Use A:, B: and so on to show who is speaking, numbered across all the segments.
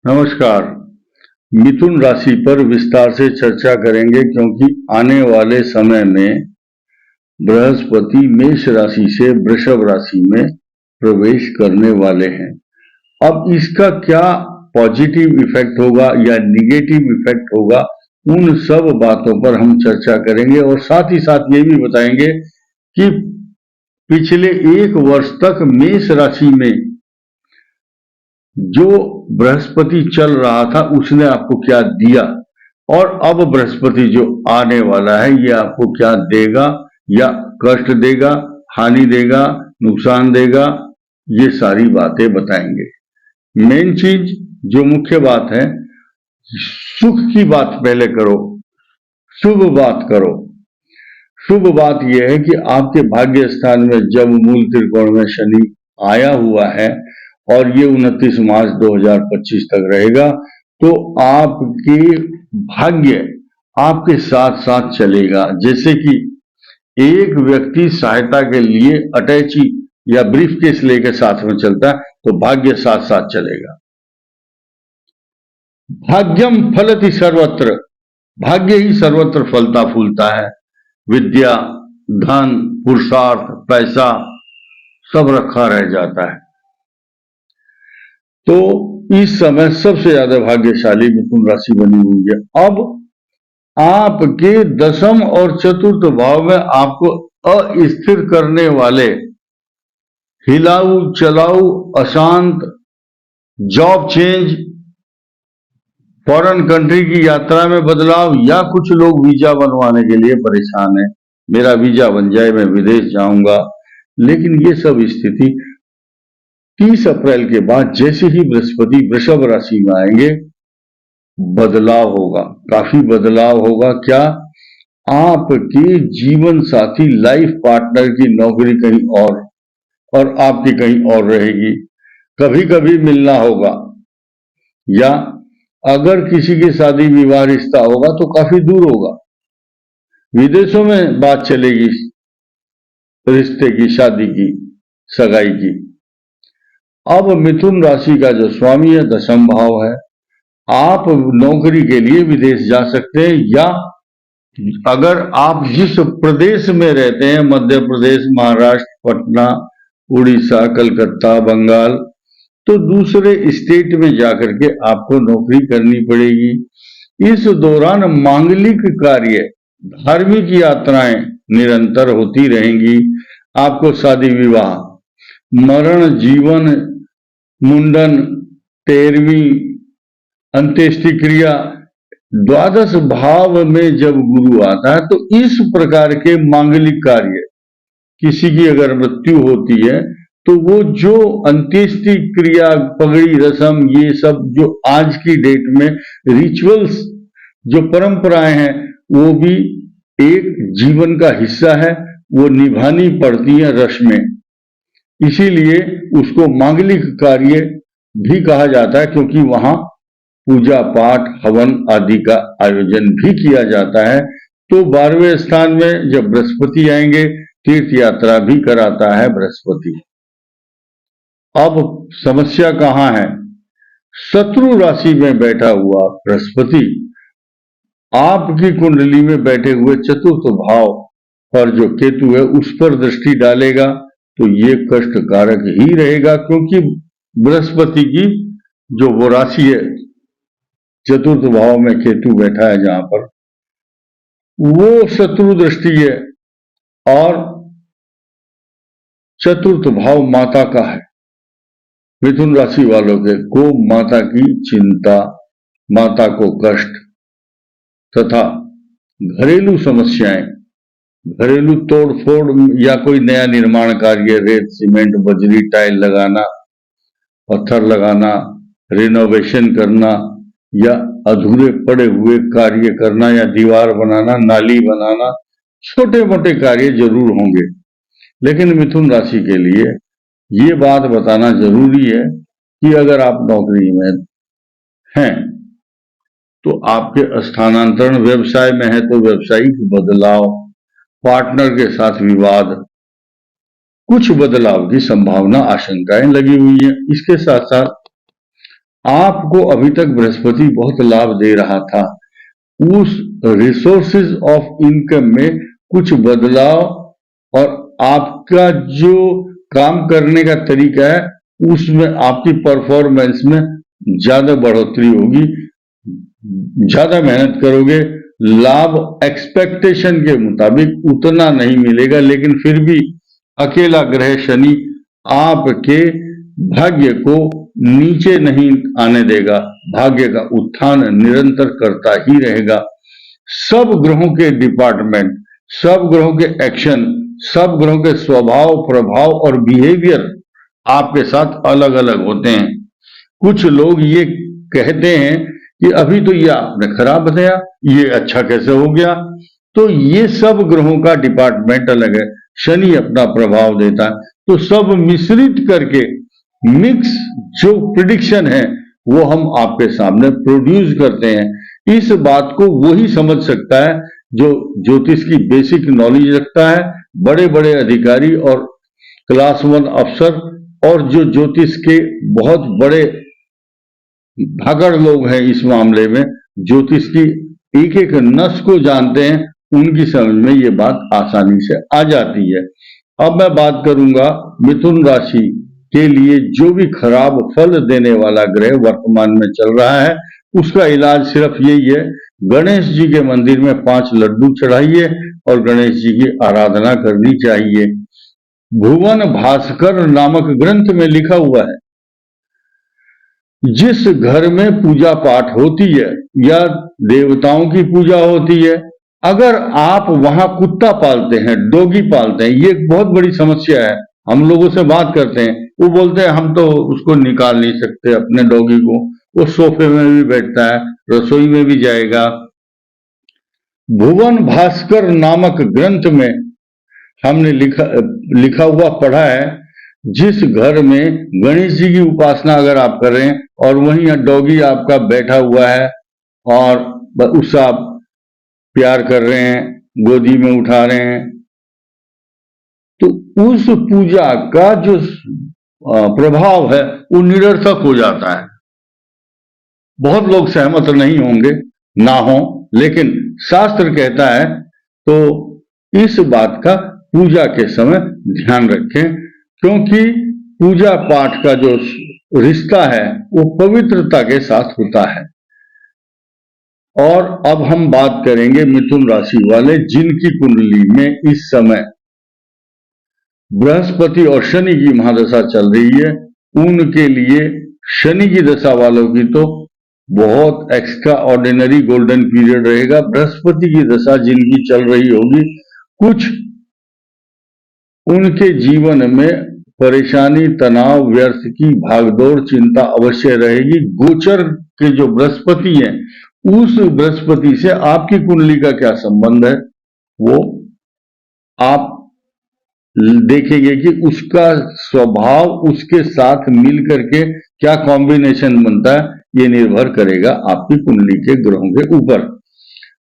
A: नमस्कार। मिथुन राशि पर विस्तार से चर्चा करेंगे क्योंकि आने वाले समय में बृहस्पति मेष राशि से वृषभ राशि में प्रवेश करने वाले हैं। अब इसका क्या पॉजिटिव इफेक्ट होगा या निगेटिव इफेक्ट होगा, उन सब बातों पर हम चर्चा करेंगे और साथ ही साथ ये भी बताएंगे कि पिछले एक वर्ष तक मेष राशि में जो बृहस्पति चल रहा था उसने आपको क्या दिया और अब बृहस्पति जो आने वाला है ये आपको क्या देगा या कष्ट देगा, हानि देगा, नुकसान देगा, ये सारी बातें बताएंगे। मेन चीज जो मुख्य बात है, सुख की बात पहले करो, शुभ बात करो। शुभ बात यह है कि आपके भाग्य स्थान में जब मूल त्रिकोण में शनि आया हुआ है और ये 29 मार्च 2025 तक रहेगा, तो आपके भाग्य आपके साथ साथ चलेगा। जैसे कि एक व्यक्ति सहायता के लिए अटैची या ब्रीफकेस लेकर साथ में चलता है, तो भाग्य साथ साथ चलेगा। भाग्यम फलति सर्वत्र, भाग्य ही सर्वत्र फलता फूलता है। विद्या, धन, पुरुषार्थ, पैसा सब रखा रह जाता है। तो इस समय सबसे ज्यादा भाग्यशाली मिथुन राशि बनी हुई है। अब आपके दशम और चतुर्थ भाव में आपको अस्थिर करने वाले, हिलाऊ चलाऊ, अशांत, जॉब चेंज, फॉरेन कंट्री की यात्रा में बदलाव, या कुछ लोग वीजा बनवाने के लिए परेशान है, मेरा वीजा बन जाए, मैं विदेश जाऊंगा। लेकिन ये सब स्थिति 30 अप्रैल के बाद जैसे ही बृहस्पति वृषभ राशि में आएंगे, बदलाव होगा, काफी बदलाव होगा। क्या? आपके जीवन साथी, लाइफ पार्टनर की नौकरी कहीं और आपकी कहीं और रहेगी। कभी कभी मिलना होगा, या अगर किसी की शादी विवाह रिश्ता होगा तो काफी दूर होगा, विदेशों में बात चलेगी रिश्ते की, शादी की, सगाई की। अब मिथुन राशि का जो स्वामी है दशम भाव है, आप नौकरी के लिए विदेश जा सकते हैं, या अगर आप जिस प्रदेश में रहते हैं, मध्य प्रदेश, महाराष्ट्र, पटना, उड़ीसा, कलकत्ता, बंगाल, तो दूसरे स्टेट में जाकर के आपको नौकरी करनी पड़ेगी। इस दौरान मांगलिक कार्य, धार्मिक यात्राएं निरंतर होती रहेंगी। आपको शादी विवाह, मरण, जीवन, मुंडन, 13वीं अंत्येष्टि क्रिया, द्वादश भाव में जब गुरु आता है तो इस प्रकार के मांगलिक कार्य, किसी की अगर मृत्यु होती है तो वो जो अंत्येष्टि क्रिया, पगड़ी रस्म, ये सब जो आज की डेट में रिचुअल्स, जो परंपराएं हैं, वो भी एक जीवन का हिस्सा है, वो निभानी पड़ती है रस्में। इसीलिए उसको मांगलिक कार्य भी कहा जाता है, क्योंकि वहां पूजा पाठ, हवन आदि का आयोजन भी किया जाता है। तो 12वें स्थान में जब बृहस्पति आएंगे, तीर्थ यात्रा भी कराता है बृहस्पति। अब समस्या कहां है? शत्रु राशि में बैठा हुआ बृहस्पति आपकी कुंडली में बैठे हुए चतुर्थ भाव पर जो केतु है उस पर दृष्टि डालेगा, तो ये कष्टकारक ही रहेगा, क्योंकि बृहस्पति की जो वो राशि है, चतुर्थ भाव में केतु बैठा है जहां पर, वो शत्रु दृष्टि है और चतुर्थ भाव माता का है। मिथुन राशि वालों के को माता की चिंता, माता को कष्ट तथा घरेलू समस्याएं, घरेलू तोड़फोड़ या कोई नया निर्माण कार्य, रेत, सीमेंट, बजरी, टाइल लगाना, पत्थर लगाना, रिनोवेशन करना, या अधूरे पड़े हुए कार्य करना, या दीवार बनाना, नाली बनाना, छोटे मोटे कार्य जरूर होंगे। लेकिन मिथुन राशि के लिए ये बात बताना जरूरी है कि अगर आप नौकरी में हैं तो आपके स्थानांतरण, व्यवसाय में है तो व्यवसायिक बदलाव, पार्टनर के साथ विवाद, कुछ बदलाव की संभावना, आशंकाएं लगी हुई है। इसके साथ साथ आपको अभी तक बृहस्पति बहुत लाभ दे रहा था, उस रिसोर्सेज ऑफ इनकम में कुछ बदलाव और आपका जो काम करने का तरीका है उसमें आपकी परफॉर्मेंस में ज्यादा बढ़ोतरी होगी, ज्यादा मेहनत करोगे, लाभ एक्सपेक्टेशन के मुताबिक उतना नहीं मिलेगा, लेकिन फिर भी अकेला ग्रह शनि आपके भाग्य को नीचे नहीं आने देगा, भाग्य का उत्थान निरंतर करता ही रहेगा। सब ग्रहों के डिपार्टमेंट, सब ग्रहों के एक्शन, सब ग्रहों के स्वभाव, प्रभाव और बिहेवियर आपके साथ अलग अलग होते हैं। कुछ लोग ये कहते हैं कि अभी तो ये आपने खराब बताया, ये अच्छा कैसे हो गया? तो ये सब ग्रहों का डिपार्टमेंट अलग है, शनि अपना प्रभाव देता है, तो सब मिश्रित करके मिक्स जो प्रिडिक्शन है वो हम आपके सामने प्रोड्यूस करते हैं। इस बात को वही समझ सकता है जो ज्योतिष की बेसिक नॉलेज रखता है, बड़े बड़े अधिकारी और क्लास 1 अफसर और जो ज्योतिष के बहुत बड़े भागड़ लोग हैं, इस मामले में ज्योतिष की एक एक नस को जानते हैं, उनकी समझ में ये बात आसानी से आ जाती है। अब मैं बात करूंगा मिथुन राशि के लिए जो भी खराब फल देने वाला ग्रह वर्तमान में चल रहा है, उसका इलाज सिर्फ यही है, गणेश जी के मंदिर में 5 लड्डू चढ़ाइए और गणेश जी की आराधना करनी चाहिए। भुवन भास्कर नामक ग्रंथ में लिखा हुआ है, जिस घर में पूजा पाठ होती है या देवताओं की पूजा होती है, अगर आप वहां कुत्ता पालते हैं, डॉगी पालते हैं, ये एक बहुत बड़ी समस्या है। हम लोगों से बात करते हैं, वो बोलते हैं हम तो उसको निकाल नहीं सकते अपने डॉगी को, वो सोफे में भी बैठता है, रसोई में भी जाएगा। भुवन भास्कर नामक ग्रंथ में हमने लिखा हुआ पढ़ा है, जिस घर में गणेश जी की उपासना अगर आप कर रहे हैं और वहीं डॉगी आपका बैठा हुआ है और उससे आप प्यार कर रहे हैं, गोदी में उठा रहे हैं, तो उस पूजा का जो प्रभाव है वो निरर्थक हो जाता है। बहुत लोग सहमत नहीं होंगे, ना हो, लेकिन शास्त्र कहता है, तो इस बात का पूजा के समय ध्यान रखें, क्योंकि पूजा पाठ का जो रिश्ता है वो पवित्रता के साथ होता है। और अब हम बात करेंगे मिथुन राशि वाले जिनकी कुंडली में इस समय बृहस्पति और शनि की महादशा चल रही है, उनके लिए शनि की दशा वालों की तो बहुत एक्स्ट्रा ऑर्डिनरी गोल्डन पीरियड रहेगा। बृहस्पति की दशा जिनकी चल रही होगी, कुछ उनके जीवन में परेशानी, तनाव, व्यर्थ की भागदौड़, चिंता अवश्य रहेगी। गोचर के जो बृहस्पति हैं, उस बृहस्पति से आपकी कुंडली का क्या संबंध है वो आप देखेंगे कि उसका स्वभाव उसके साथ मिल करके क्या कॉम्बिनेशन बनता है, ये निर्भर करेगा आपकी कुंडली के ग्रहों के ऊपर।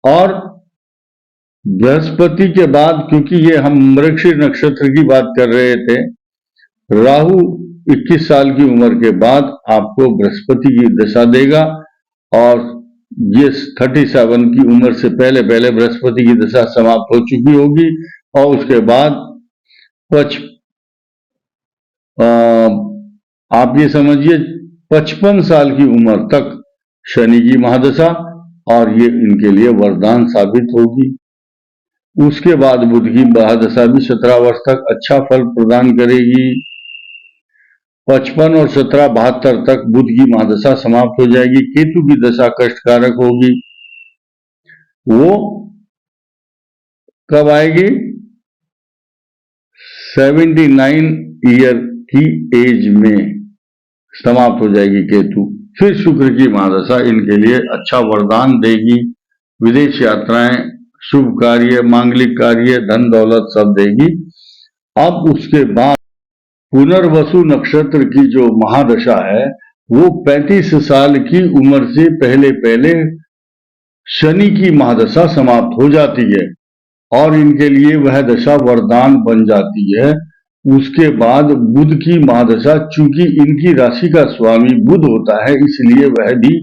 A: और बृहस्पति के बाद, क्योंकि ये हम मृगशीर नक्षत्र की बात कर रहे थे, राहु 21 साल की उम्र के बाद आपको बृहस्पति की दशा देगा और ये 37 की उम्र से पहले पहले बृहस्पति की दशा समाप्त हो चुकी होगी और उसके बाद आप ये समझिए 55 साल की उम्र तक शनि की महादशा, और ये इनके लिए वरदान साबित होगी। उसके बाद बुध की महादशा भी 17 वर्ष तक अच्छा फल प्रदान करेगी। 55 और 17 72 तक बुध की महादशा समाप्त हो जाएगी। केतु की दशा कष्टकारक होगी, वो कब आएगी? 79 ईयर की एज में समाप्त हो जाएगी केतु। फिर शुक्र की महादशा इनके लिए अच्छा वरदान देगी, विदेश यात्राएं, शुभ कार्य, मांगलिक कार्य, धन दौलत सब देगी। अब उसके बाद पुनर्वसु नक्षत्र की जो महादशा है वो 35 साल की उम्र से पहले पहले शनि की महादशा समाप्त हो जाती है और इनके लिए वह दशा वरदान बन जाती है। उसके बाद बुध की महादशा, चूंकि इनकी राशि का स्वामी बुध होता है इसलिए वह भी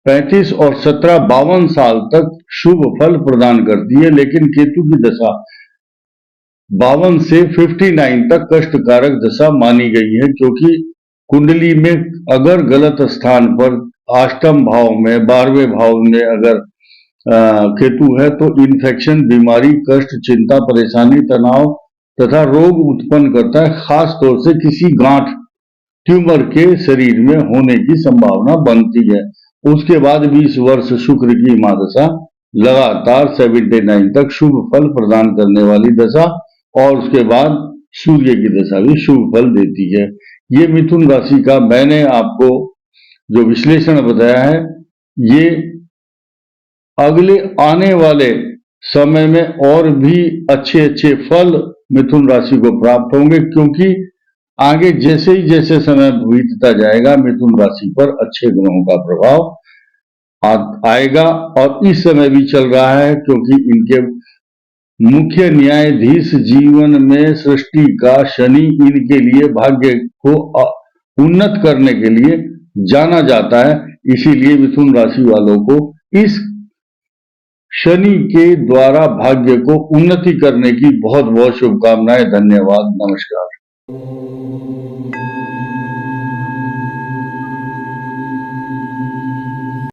A: 35 और 17 52 साल तक शुभ फल प्रदान करती है। लेकिन केतु की दशा 52 से 59 तक कष्टकारक दशा मानी गई है, क्योंकि कुंडली में अगर गलत स्थान पर अष्टम भाव में 12वें भाव में अगर केतु है तो इन्फेक्शन, बीमारी, कष्ट, चिंता, परेशानी, तनाव तथा रोग उत्पन्न करता है। खास तौर से किसी गांठ, ट्यूमर के शरीर में होने की संभावना बनती है। उसके बाद 20 वर्ष शुक्र की महादशा लगातार 79 तक शुभ फल प्रदान करने वाली दशा, और उसके बाद सूर्य की दशा भी शुभ फल देती है। ये मिथुन राशि का मैंने आपको जो विश्लेषण बताया है, ये अगले आने वाले समय में और भी अच्छे अच्छे फल मिथुन राशि को प्राप्त होंगे, क्योंकि आगे जैसे ही जैसे समय बीतता जाएगा मिथुन राशि पर अच्छे ग्रहों का प्रभाव आएगा, और इस समय भी चल रहा है, क्योंकि इनके मुख्य न्यायाधीश जीवन में सृष्टि का शनि इनके लिए भाग्य को उन्नत करने के लिए जाना जाता है। इसीलिए मिथुन राशि वालों को इस शनि के द्वारा भाग्य को उन्नति करने की बहुत बहुत शुभकामनाएं। धन्यवाद, नमस्कार।